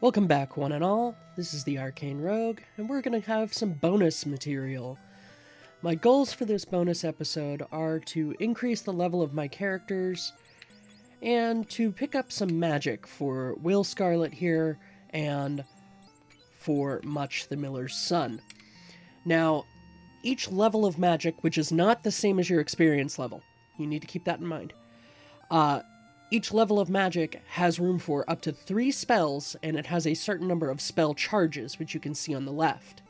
Welcome back, one and all. This is the Arcane Rogue, and we're going to have some bonus material. My goals for this bonus episode are to increase the level of my characters, and to pick up some magic for Will Scarlet here, and for Much the Miller's Son. Now, each level of magic, which is not the same as your experience level, you need to keep that in mind, each level of magic has room for up to 3 spells, and it has a certain number of spell charges, which you can see on the left.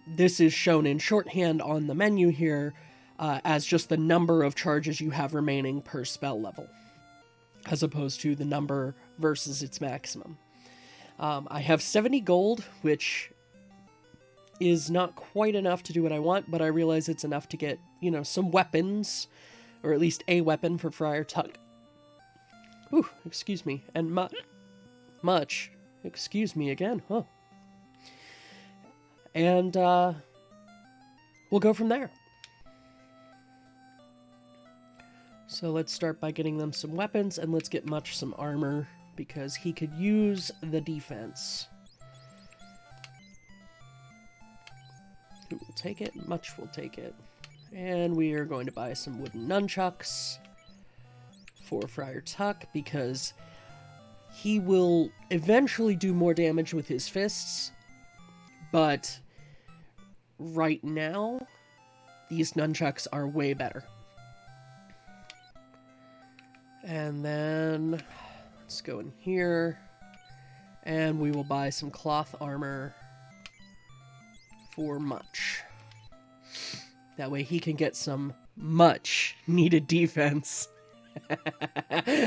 This is shown in shorthand on the menu here as just the number of charges you have remaining per spell level, as opposed to the number versus its maximum. I have 70 gold, which is not quite enough to do what I want, but I realize it's enough to get, some weapons, or at least a weapon for Friar Tuck. Ooh, excuse me. And much. Excuse me again. Huh. And, we'll go from there. So let's start by getting them some weapons, and let's get Much some armor, because he could use the defense. Who will take it? Much will take it. And we are going to buy some wooden nunchucks for Friar Tuck, because he will eventually do more damage with his fists, but right now, these nunchucks are way better. And then, let's go in here, and we will buy some cloth armor for Much. That way he can get some much needed defense.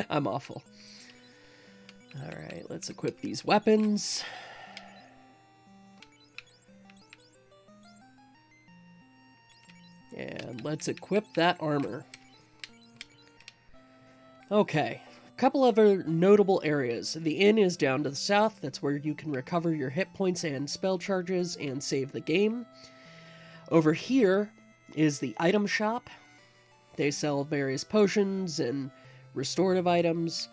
I'm awful. Alright, let's equip these weapons. And let's equip that armor. Okay, a couple other notable areas. The inn is down to the south. That's where you can recover your hit points and spell charges and save the game. Over here is the item shop. They sell various potions and restorative items.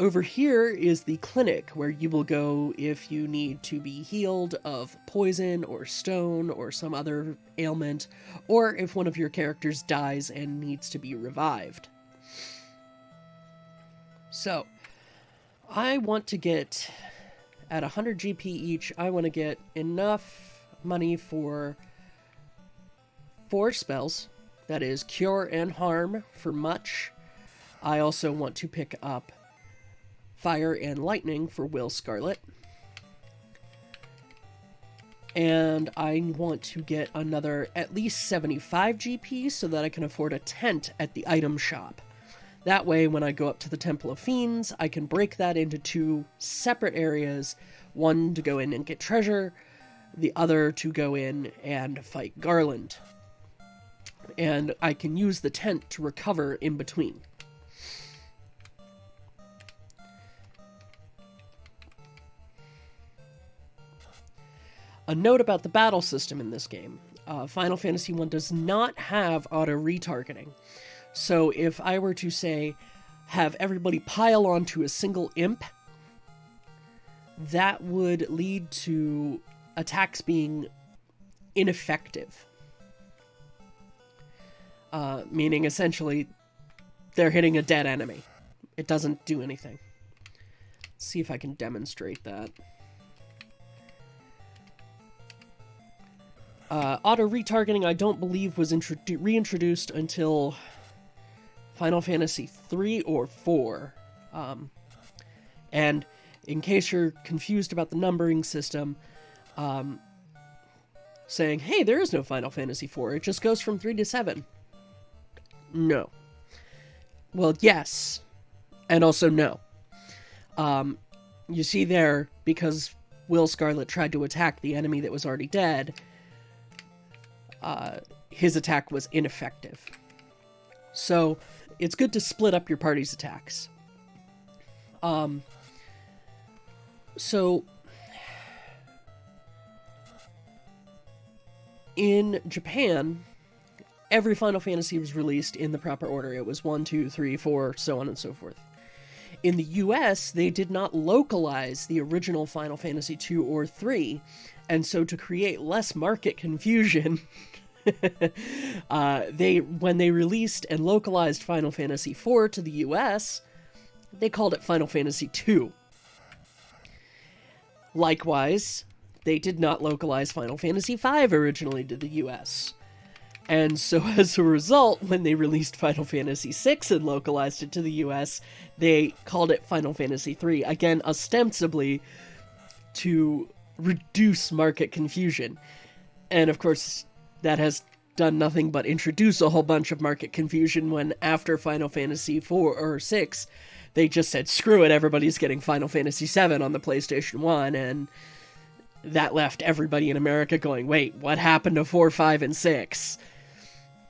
Over here is the clinic, where you will go if you need to be healed of poison or stone or some other ailment, or if one of your characters dies and needs to be revived. So, I want to get, at 100 GP each, I want to get enough money for 4 spells, that is Cure and Harm for Much. I also want to pick up Fire and Lightning for Will Scarlet. And I want to get another at least 75 GP so that I can afford a tent at the item shop. That way, when I go up to the Temple of Fiends, I can break that into 2 separate areas. One to go in and get treasure, the other to go in and fight Garland. And I can use the tent to recover in between. A note about the battle system in this game. Final Fantasy I does not have auto-retargeting. So if I were to, say, have everybody pile onto a single imp, that would lead to attacks being ineffective. Meaning, essentially, they're hitting a dead enemy. It doesn't do anything. Let's see if I can demonstrate that. Auto-retargeting, I don't believe, was reintroduced until Final Fantasy 3 or 4. And in case you're confused about the numbering system, saying, hey, there is no Final Fantasy 4, it just goes from 3 to 7. No. Well, yes, and also no. You see there, because Will Scarlet tried to attack the enemy that was already dead, his attack was ineffective. So, it's good to split up your party's attacks. So, in Japan, every Final Fantasy was released in the proper order. It was 1, 2, 3, 4, so on and so forth. in the US, they did not localize the original Final Fantasy 2 or 3, and so to create less market confusion, when they released and localized Final Fantasy 4 to the US, they called it Final Fantasy 2. Likewise, they did not localize Final Fantasy 5 originally to the US. And so as a result, when they released Final Fantasy VI and localized it to the US, they called it Final Fantasy III, again, ostensibly to reduce market confusion. And of course, that has done nothing but introduce a whole bunch of market confusion when after Final Fantasy IV or VI, they just said, screw it, everybody's getting Final Fantasy VII on the PlayStation 1, and that left everybody in America going, wait, what happened to 4, 5, and 6?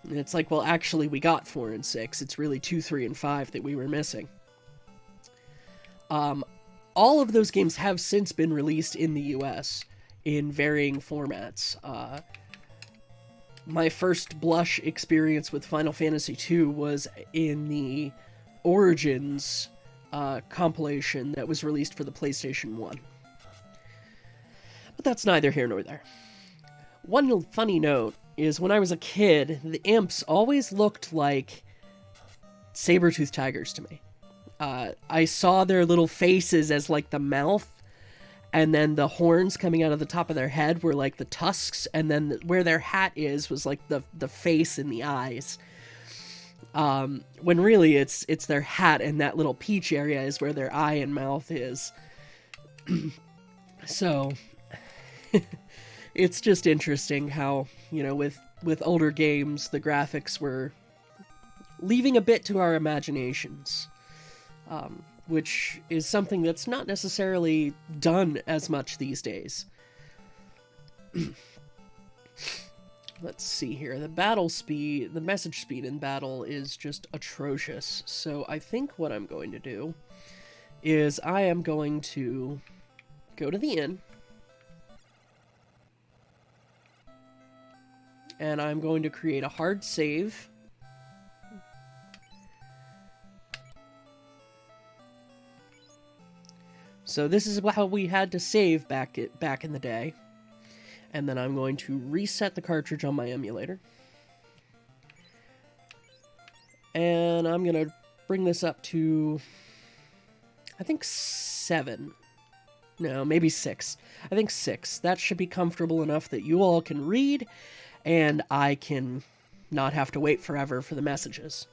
And it's like, well, actually, we got 4 and 6. It's really 2, 3, and 5 that we were missing. All of those games have since been released in the US in varying formats. My first blush experience with Final Fantasy II was in the Origins compilation that was released for the PlayStation 1. But that's neither here nor there. One funny note is when I was a kid, the imps always looked like saber-toothed tigers to me. I saw their little faces as like the mouth, and then the horns coming out of the top of their head were like the tusks, and then where their hat was like the face and the eyes. When really it's their hat, and that little peach area is where their eye and mouth is. So it's just interesting how, with older games, the graphics were leaving a bit to our imaginations, which is something that's not necessarily done as much these days. Let's see here. The message speed in battle is just atrocious. So I think what I'm going to do is I am going to go to the inn, and I'm going to create a hard save. So this is how we had to save back in the day. And then I'm going to reset the cartridge on my emulator. And I'm going to bring this up to, I think 7. No, maybe 6. I think 6. That should be comfortable enough that you all can read, and I can not have to wait forever for the messages.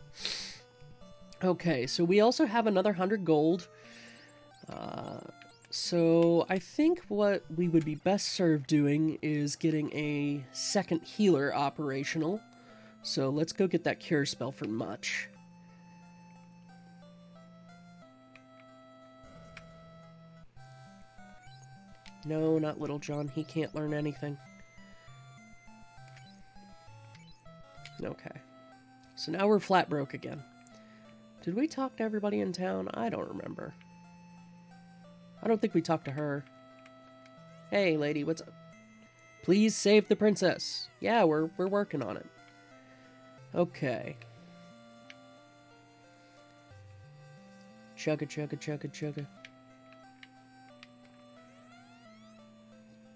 Okay, so we also have another 100 gold. So I think what we would be best served doing is getting a second healer operational. So let's go get that cure spell for Much. No, not Little John. He can't learn anything. Okay. So now we're flat broke again. Did we talk to everybody in town? I don't remember. I don't think we talked to her. Hey, lady, what's up? Please save the princess. Yeah, we're working on it. Okay. Chugga, chugga, chugga, chugga.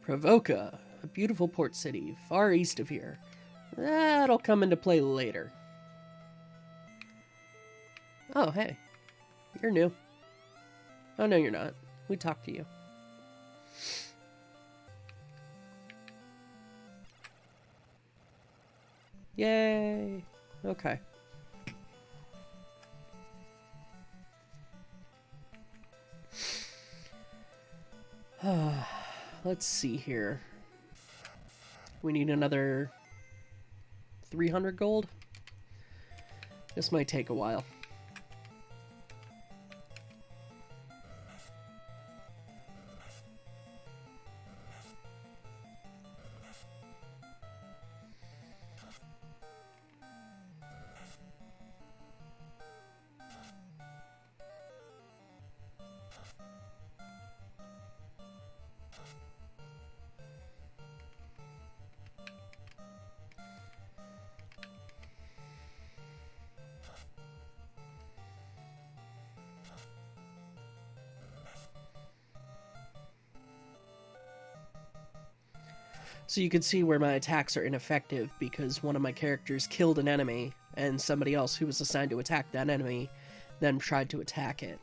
Provoca, a beautiful port city, far east of here. That'll come into play later. Oh, hey. You're new. Oh, no, you're not. We talked to you. Yay! Okay. Let's see here. We need another 300 gold. This might take a while. So you can see where my attacks are ineffective because one of my characters killed an enemy, and somebody else who was assigned to attack that enemy then tried to attack it.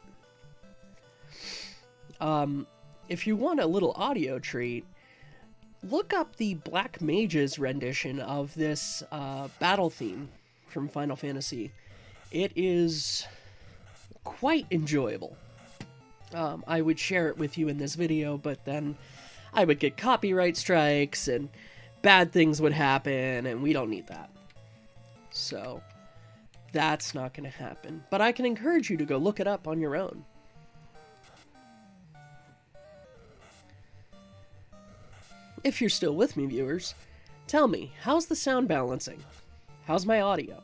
If you want a little audio treat, look up the Black Mage's rendition of this battle theme from Final Fantasy. It is quite enjoyable. I would share it with you in this video, but then I would get copyright strikes and bad things would happen, and we don't need that. So that's not going to happen. But I can encourage you to go look it up on your own. If you're still with me, viewers, tell me, how's the sound balancing? How's my audio?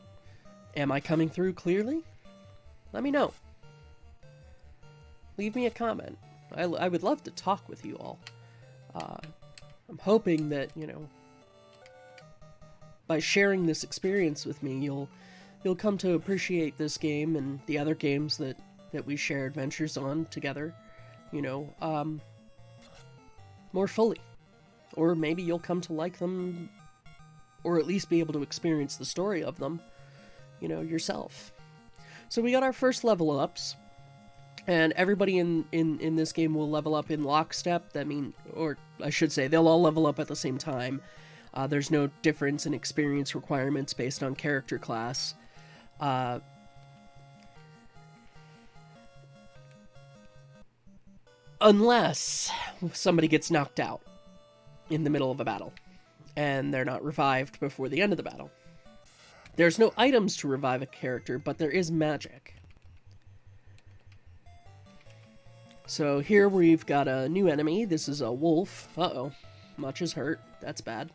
Am I coming through clearly? Let me know. Leave me a comment. I would love to talk with you all. I'm hoping that, you know, by sharing this experience with me, you'll come to appreciate this game and the other games that we share adventures on together, you know, more fully. Or maybe you'll come to like them, or at least be able to experience the story of them, you know, yourself. So we got our first level ups, and everybody in this game will level up in lockstep. Or I should say, they'll all level up at the same time. There's no difference in experience requirements based on character class. Unless somebody gets knocked out in the middle of a battle, and they're not revived before the end of the battle. There's no items to revive a character, but there is magic. So here we've got a new enemy. This is a wolf. Uh-oh. Much is hurt. That's bad.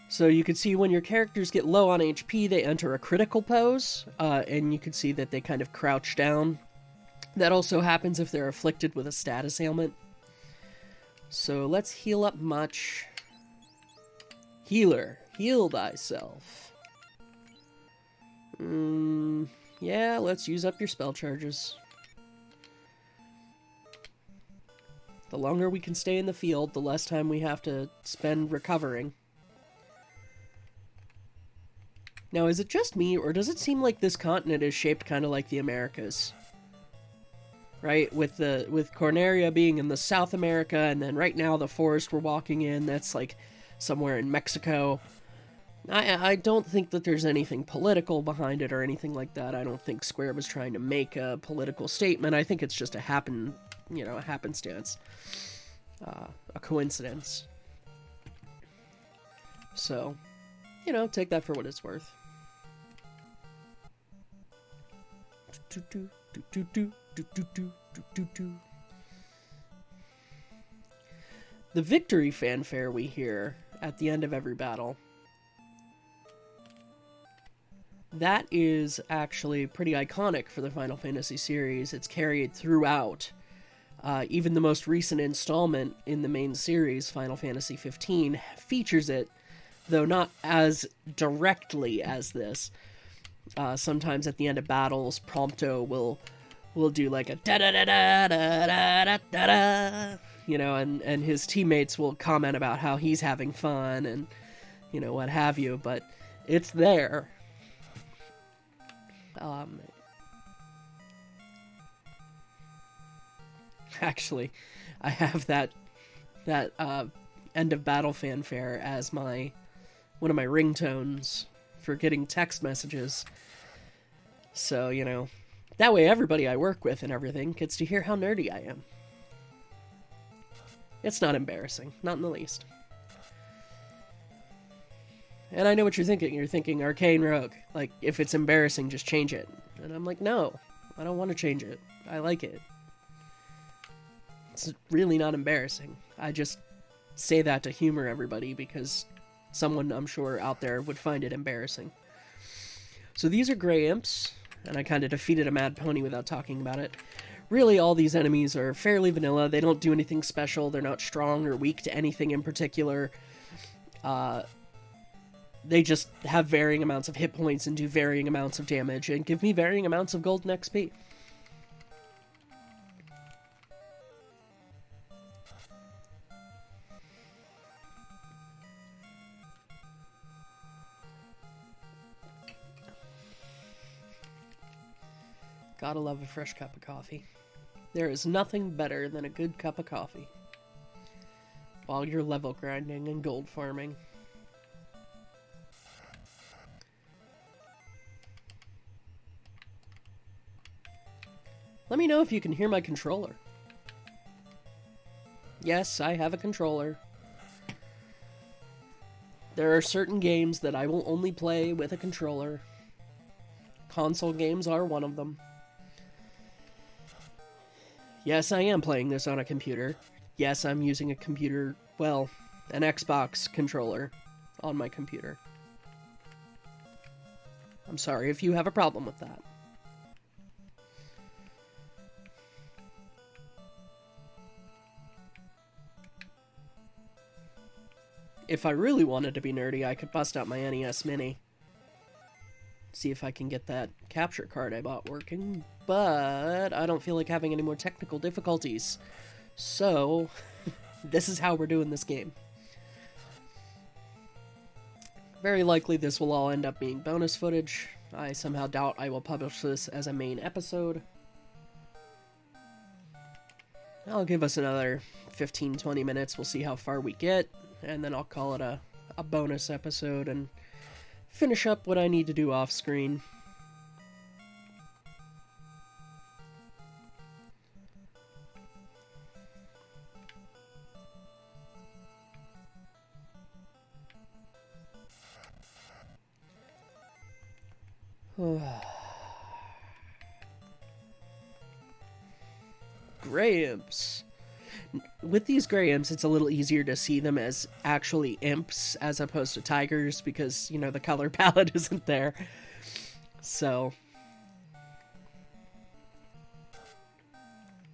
So you can see when your characters get low on HP, they enter a critical pose, and you can see that they kind of crouch down. That also happens if they're afflicted with a status ailment. So let's heal up much. Healer, heal thyself. Yeah, let's use up your spell charges. The longer we can stay in the field, the less time we have to spend recovering. Now, is it just me, or does it seem like this continent is shaped kind of like the Americas? Right, with Corneria being in the South America, and then right now the forest we're walking in, that's like somewhere in Mexico. I don't think that there's anything political behind it or anything like that. I don't think Square was trying to make a political statement. I think it's just a happenstance, a coincidence. So, you know, take that for what it's worth. The victory fanfare we hear at the end of every battle, that is actually pretty iconic for the Final Fantasy series. It's carried throughout. Even the most recent installment in the main series, Final Fantasy 15, features it, though not as directly as this. Sometimes at the end of battles, Prompto will do like a da-da-da-da-da-da-da-da, you know, and his teammates will comment about how he's having fun and, you know, what have you, but it's there. Actually, I have that end of battle fanfare as one of my ringtones for getting text messages. So, you know, that way everybody I work with and everything gets to hear how nerdy I am. It's not embarrassing, not in the least. And I know what you're thinking. You're thinking, Arcane Rogue, like, if it's embarrassing, just change it. And I'm like, no, I don't want to change it. I like it. It's really not embarrassing. I just say that to humor everybody because someone, I'm sure, out there would find it embarrassing. So these are Grey Imps, and I kind of defeated a Mad Pony without talking about it. Really, all these enemies are fairly vanilla. They don't do anything special. They're not strong or weak to anything in particular. They just have varying amounts of hit points and do varying amounts of damage and give me varying amounts of gold and XP. Gotta love a fresh cup of coffee. There is nothing better than a good cup of coffee while you're level grinding and gold farming. Let me know if you can hear my controller. Yes, I have a controller. There are certain games that I will only play with a controller. Console games are one of them. Yes, I am playing this on a computer. Yes, I'm using a computer, well, an Xbox controller on my computer. I'm sorry if you have a problem with that. If I really wanted to be nerdy, I could bust out my NES Mini. See if I can get that capture card I bought working, but I don't feel like having any more technical difficulties. So, this is how we're doing this game. Very likely this will all end up being bonus footage. I somehow doubt I will publish this as a main episode. I'll give us another 15-20 minutes, we'll see how far we get, and then I'll call it a bonus episode and finish up what I need to do off screen. Gray imps. With these gray imps, it's a little easier to see them as actually imps as opposed to tigers because, you know, the color palette isn't there. So,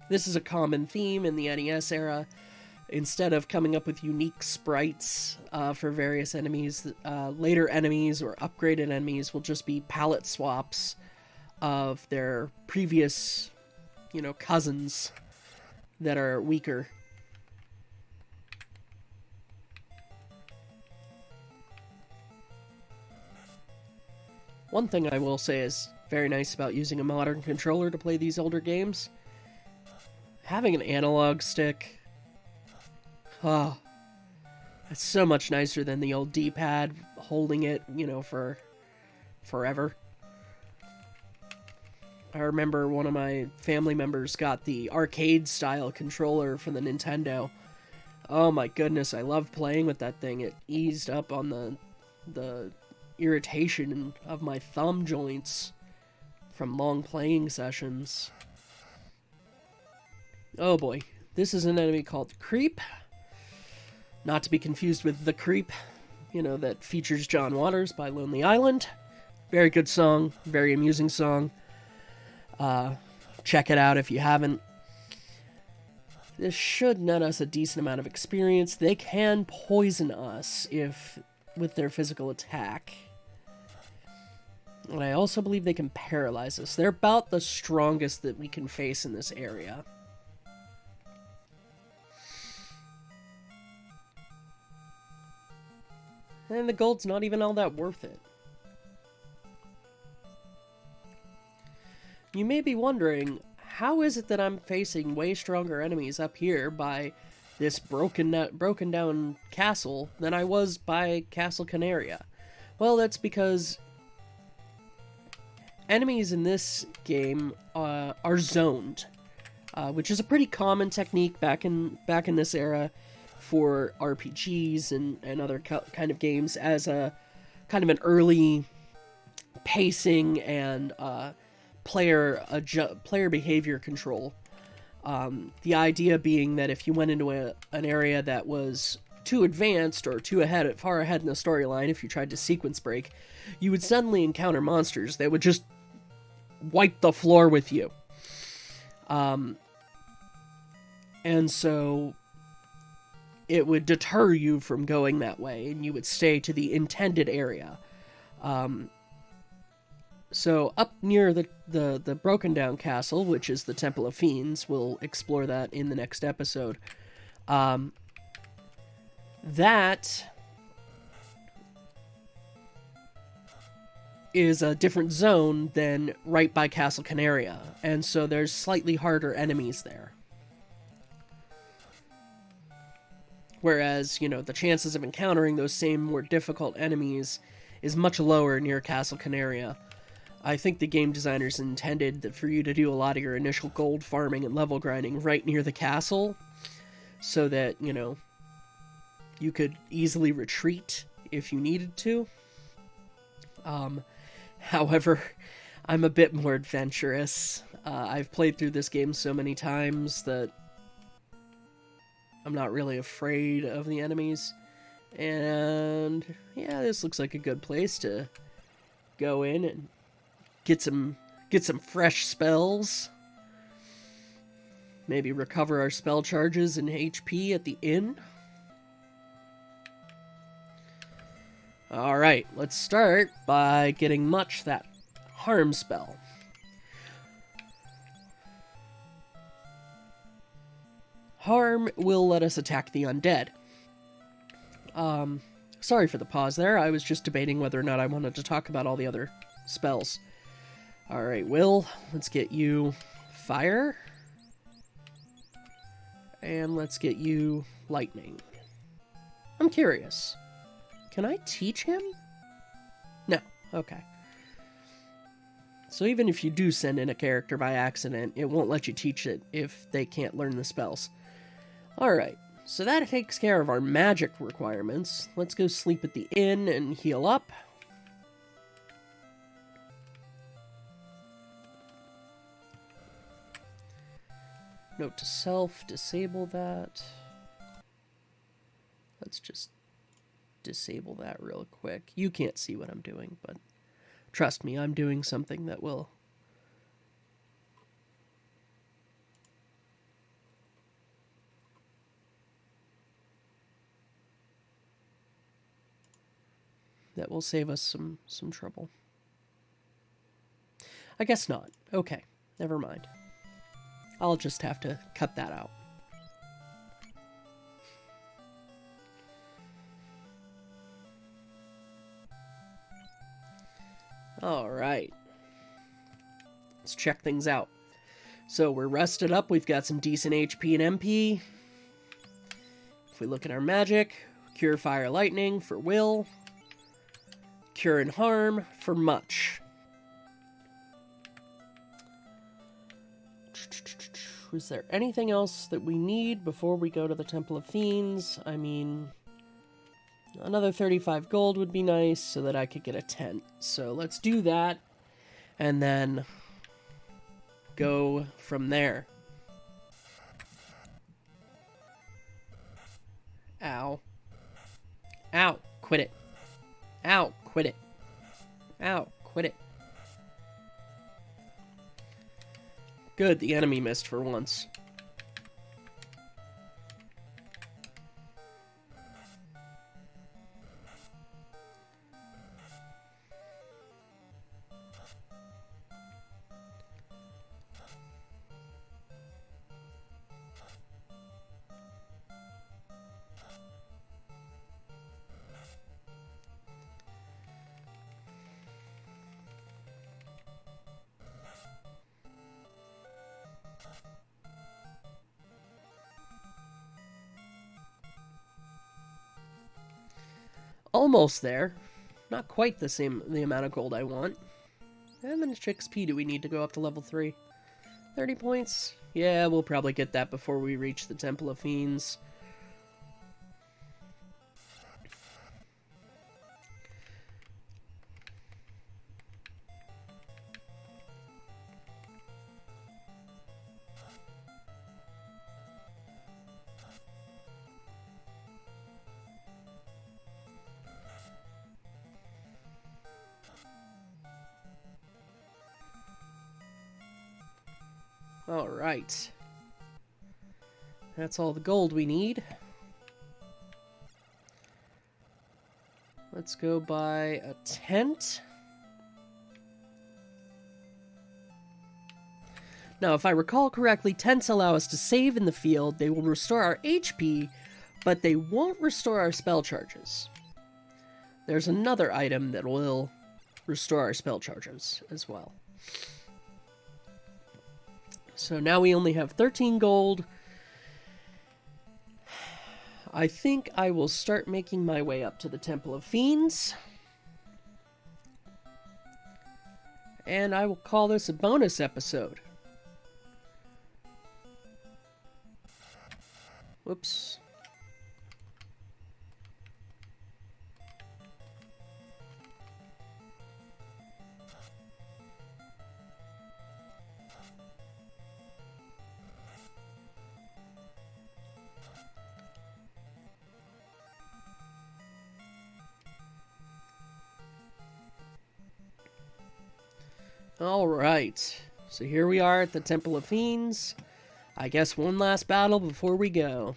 this is a common theme in the NES era. Instead of coming up with unique sprites for various enemies, later enemies or upgraded enemies will just be palette swaps of their previous, you know, cousins that are weaker. One thing I will say is very nice about using a modern controller to play these older games. Having an analog stick, oh, that's so much nicer than the old D-pad holding it, you know, for forever. I remember one of my family members got the arcade-style controller for the Nintendo. Oh my goodness, I love playing with that thing. It eased up on the irritation of my thumb joints from long playing sessions. Oh boy, this is an enemy called Creep. Not to be confused with The Creep, you know, that features John Waters by Lonely Island. Very good song, very amusing song. Check it out if you haven't. This should net us a decent amount of experience. They can poison us with their physical attack. And I also believe they can paralyze us. They're about the strongest that we can face in this area. And the gold's not even all that worth it. You may be wondering, how is it that I'm facing way stronger enemies up here by this broken down castle than I was by Castle Canaria? Well, that's because enemies in this game are zoned, which is a pretty common technique back in this era for RPGs and other kind of games as a kind of an early pacing and player behavior control. The idea being that if you went into an area that was too advanced or far ahead in the storyline, if you tried to sequence break, you would suddenly encounter monsters that would just wipe the floor with you. And so it would deter you from going that way, and you would stay to the intended area. So up near the broken down castle, which is the Temple of Fiends, we'll explore that in the next episode. is a different zone than right by Castle Canaria, and so there's slightly harder enemies there. Whereas, you know, the chances of encountering those same more difficult enemies is much lower near Castle Canaria. I think the game designers intended that for you to do a lot of your initial gold farming and level grinding right near the castle, so that, you know, you could easily retreat if you needed to. However, I'm a bit more adventurous. I've played through this game so many times that I'm not really afraid of the enemies. And yeah, this looks like a good place to go in and get some fresh spells. Maybe recover our spell charges and HP at the inn. Alright, let's start by getting Much that harm spell. Harm will let us attack the undead. Sorry for the pause there. I was just debating whether or not I wanted to talk about all the other spells. Alright, Will, let's get you Fire. And let's get you Lightning. I'm curious. Can I teach him? No. Okay. So even if you do send in a character by accident, it won't let you teach it if they can't learn the spells. Alright, so that takes care of our magic requirements. Let's go sleep at the inn and heal up. Note to self, disable that. Let's just disable that real quick. You can't see what I'm doing, but trust me, I'm doing something that will save us some trouble. I guess not. Okay, never mind. I'll just have to cut that out. Alright. Let's check things out. So we're rested up, we've got some decent HP and MP. If we look at our magic, Cure Fire Lightning for Will. Cure and Harm for Much. Is there anything else that we need before we go to the Temple of Fiends? I mean, another 35 gold would be nice so that I could get a tent. So let's do that and then go from there. Ow. Ow. Quit it. Ow. Quit it. Ow. Quit it. Good, the enemy missed for once. Almost there. Not quite the amount of gold I want. How much XP do we need to go up to level 3? 30 points? Yeah, we'll probably get that before we reach the Temple of Fiends. Alright. That's all the gold we need. Let's go buy a tent. Now, if I recall correctly, tents allow us to save in the field. They will restore our HP, but they won't restore our spell charges. There's another item that will restore our spell charges as well. So now we only have 13 gold. I think I will start making my way up to the Temple of Fiends. And I will call this a bonus episode. Whoops. Alright, so here we are at the Temple of Fiends. I guess one last battle before we go.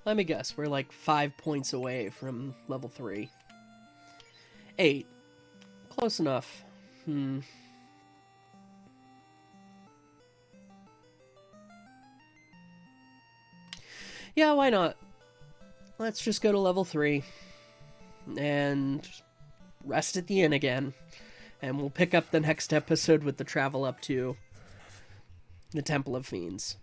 Let me guess, we're like 5 points away from level 3. 8. Close enough. Yeah, why not? Let's just go to level 3. And rest at the inn again. And we'll pick up the next episode with the travel up to the Temple of Fiends.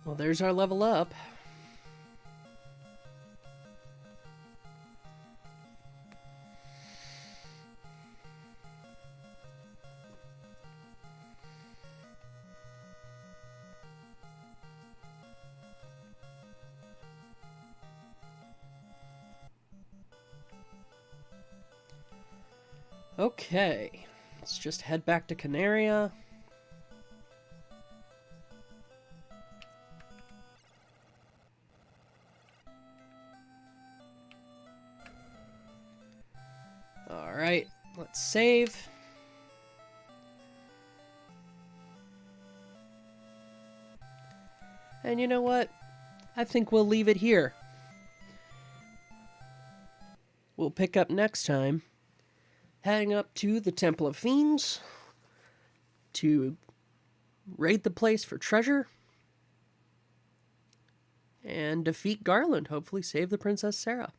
Well, there's our level up. Okay, let's just head back to Canaria. Alright, let's save. And you know what? I think we'll leave it here. We'll pick up next time, heading up to the Temple of Fiends to raid the place for treasure and defeat Garland, hopefully save the Princess Sarah.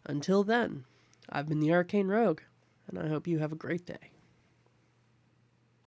Until then, I've been the Arcane Rogue, and I hope you have a great day.